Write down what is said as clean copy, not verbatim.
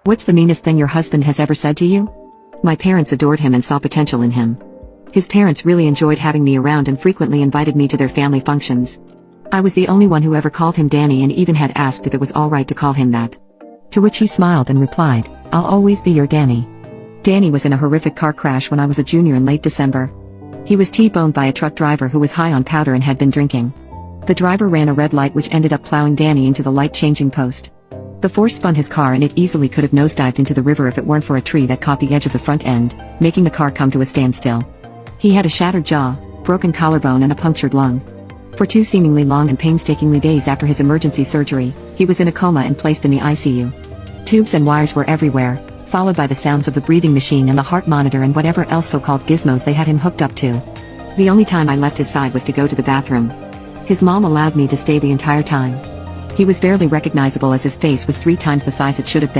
What's the meanest thing your husband has ever said to you? My parents adored him and saw potential in him. His parents really enjoyed having me around and frequently invited me to their family functions. I was the only one who ever called him Danny and even had asked if it was alright to call him that. To which he smiled and replied, "I'll always be your Danny." Danny was in a horrific car crash when I was a junior in late December. He was T-boned by a truck driver who was high on powder and had been drinking. The driver ran a red light which ended up plowing Danny into the light-changing post. The force spun his car and it easily could have nosedived into the river if it weren't for a tree that caught the edge of the front end, making the car come to a standstill. He had a shattered jaw, broken collarbone and a punctured lung. For 2 seemingly long and painstakingly days after his emergency surgery, he was in a coma and placed in the ICU. Tubes and wires were everywhere, followed by the sounds of the breathing machine and the heart monitor and whatever else so-called gizmos they had him hooked up to. The only time I left his side was to go to the bathroom. His mom allowed me to stay the entire time. He was barely recognizable as his face was 3 times the size it should have been.